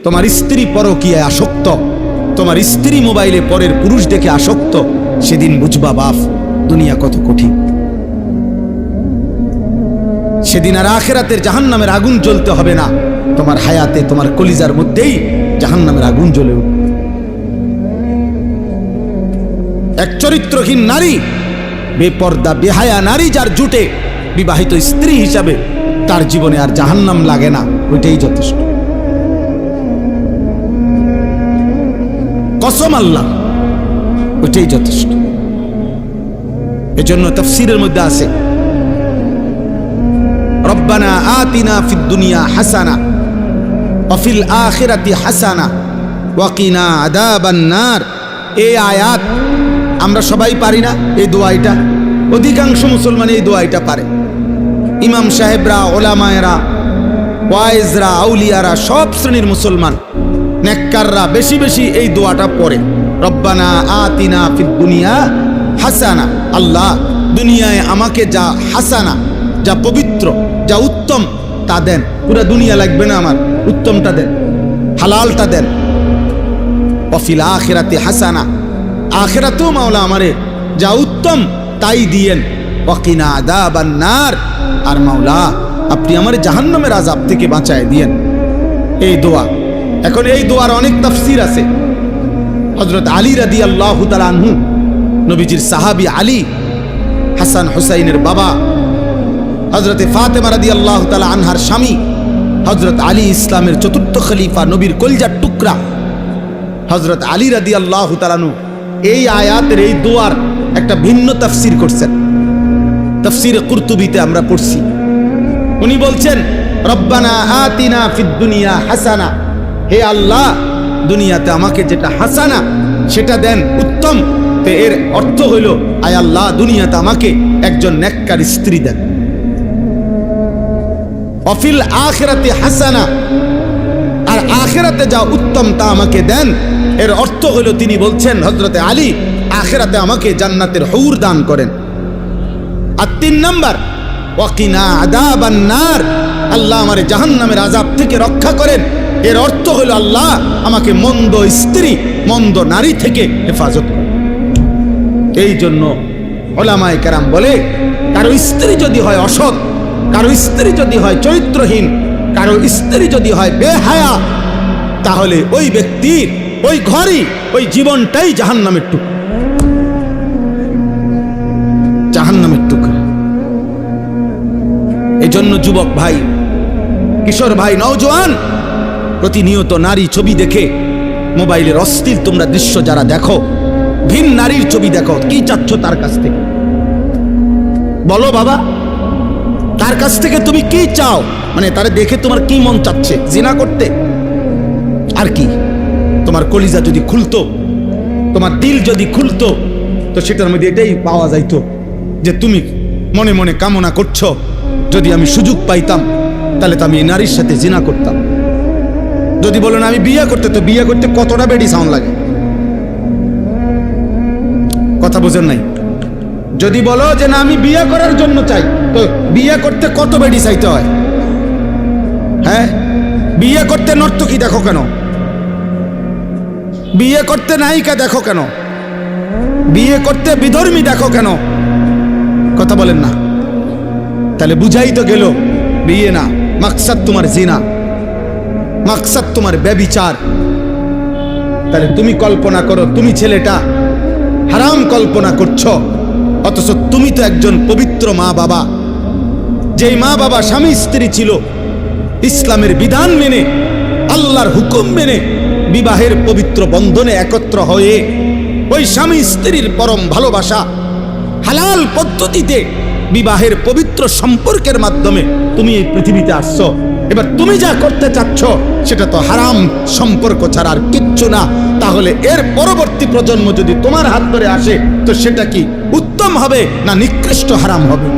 তোমার স্ত্রী পরকীয়ায় আসক্ত, তোমার স্ত্রী মোবাইলে পরের পুরুষ দেখে আসক্ত, সেদিন বুঝবা বাপ দুনিয়া কত কঠিন। সেদিন আর আখিরাতের জাহান্নামের আগুন জ্বলতে হবে না, তোমার হায়াতে তোমার কলিজার মধ্যেই জাহান্নামের আগুন জ্বলে উঠবে। এক চরিত্রহীন নারী, বেপর্দা বেহায়া নারী যার জুটে বিবাহিত স্ত্রী হিসাবে, তার জীবনে আর জাহান্নাম লাগে না, ওইটাই যথেষ্ট। কসম আল্লাহ, ওইটাই যথেষ্ট। এজন্য তাফসীরের মধ্যে আছে রব্বানা আতিনা ফিদ দুনিয়া হাসানা ওয়া ফিল আখিরাতি হাসানা ওয়া কিনা আযাবান নার। এই আয়াত আমরা সবাই পারি না, এই দোয়াইটা অধিকাংশ মুসলমান এই দোয়াইটা পারে। ইমাম সাহেবরা, ওলামায়েরা, ওয়াইজরা, আউলিয়ারা, সব শ্রেণীর মুসলমান নেককাররা বেশি বেশি এই দোয়াটা পড়ে, রব্বানা আতিনা ফিদ দুনিয়া হাসানা। আল্লাহ দুনিয়ায় আমাকে যা হাসানা, যা পবিত্র, যা উত্তম তা দেন। পুরা দুনিয়া লাগবে না আমার, উত্তমটা দেন, হালালটা দেন। ওয়া ফিল আখিরাতি হাসানা, আখিরাতেও মাওলা আমারে যা উত্তম তাই দিয়েন। ওয়া কিনা আযাবান নার, আর মাওলা আপনি আমারে জাহান্নামের আযাব থেকে বাঁচায় দিয়েন। এই দোয়া। এখন এই দোয়ার অনেক তাফসীর আছে। হযরত আলী রাদিয়াল্লাহু তাআলা আনহু, নবীজির সাহাবী আলী, হাসান হুসাইনের বাবা, হযরতে ফাতেমা রাদিয়াল্লাহু তাআলা আনহার স্বামী, হযরত আলী ইসলামের চতুর্থ খলিফা, নবীর কলিজার টুকরা হযরত আলী রাদিয়াল্লাহু তাআলা আনহু এই আয়াতের এই দোয়ার একটা ভিন্ন তাফসীর করছেন। তাফসীরে কুরতুবীতে আমরা পড়ছি, উনি বলছেন রব্বানা আতিনা ফিদ দুনিয়া হাসানা, হে আল্লাহ দুনিয়াতে আমাকে যেটা হাসানা সেটা দেন, উত্তম। তো এর অর্থ হইল, আয় আল্লাহ দুনিয়াতে আমাকে একজন নেককার স্ত্রী দেন। অফিল আখিরাতি হাসানা, আর আখিরাতে যা উত্তম তা আমাকে দেন। এর অর্থ হইল তিনি বলছেন, হযরতে আলী, আখিরাতে আমাকে জান্নাতের হুর দান করেন। আর 3 নাম্বার, ওয়াকিনা আযাবান নার, আল্লাহ আমারে জাহান্নামের আযাব থেকে রক্ষা করেন। এর অর্থ হইল আল্লাহ আমাকে মন্দ স্ত্রী, মন্দ নারী থেকে হেফাজত করেন। এই জন্য উলামায়ে কেরাম বলে, কারো স্ত্রী যদি হয় অসৎ, কারো স্ত্রী যদি হয় চরিত্রহীন, কারো স্ত্রী যদি হয় বেহায়া, তাহলে ওই ব্যক্তির ওই ঘরই, ওই জীবনটাই জাহান্নামের টুকরা, জাহান্নামের টুকরা। এই জন্য যুবক ভাই, কিশোর ভাই, নওজোয়ান, প্রতিনিয়ত নারী ছবি দেখে মোবাইলের অশ্লীল তোমরা দৃশ্য যারা দেখো, ভিন নারীর ছবি দেখো, কি চাচ্ছ তার কাছ থেকে? বলো বাবা, তার কাছ থেকে তুমি কি চাও? মানে তারে দেখে তোমার কি মন চাচ্ছে? জিনা করতে? আর কি? তোমার কলিজা যদি খুলতো, তোমার দিল যদি খুলতো, তো সেটার মধ্যে এটাই পাওয়া যাইতো যে তুমি মনে মনে কামনা করছো, যদি আমি সুযোগ পাইতাম তাহলে তো আমি এই নারীর সাথে জিনা করতাম। যদি বলো না আমি বিয়ে করতে, তো বিয়ে করতে কতটা বেডি সাউন্ড লাগে? কথা বোঝেন নাই? যদি বলো যে না আমি বিয়ে করার জন্য চাই, তো বিয়ে করতে কত বেডি চাইতে হয়? হ্যাঁ, বিয়ে করতে নর্তকী দেখো কেন? বিয়ে করতে নায়িকা দেখো কেন? বিয়ে করতে বিধর্মী দেখো কেন? কথা বলেন না? তাহলে বুঝাই তো গেল বিয়ে না, মাকসাদ তোমার জিনা, মাকসাদ তোমার ব্যভিচার। তাহলে তুমি কল্পনা করো, তুমি ছেলেটা হারাম কল্পনা করছো, অথচ তুমি তো একজন পবিত্র মা বাবা। যেই মা বাবা স্বামী স্ত্রী ছিল, ইসলামের বিধান মেনে, আল্লাহর হুকুম মেনে বিবাহের পবিত্র বন্ধনে একত্র হয়ে ওই স্বামী স্ত্রীর পরম ভালোবাসা, হালাল পদ্ধতিতে বিবাহের পবিত্র সম্পর্কের মাধ্যমে তুমি এই পৃথিবীতে আসছো। এবার তুমি যা করতে চাচ্ছ সেটা তো হারাম সম্পর্ক ছাড়া আর কিচ্ছু না। তাহলে এর পরবর্তী প্রজন্ম যদি তোমার হাত ধরে আসে, তো সেটা কি উত্তম হবে না নিকৃষ্ট হারাম হবে?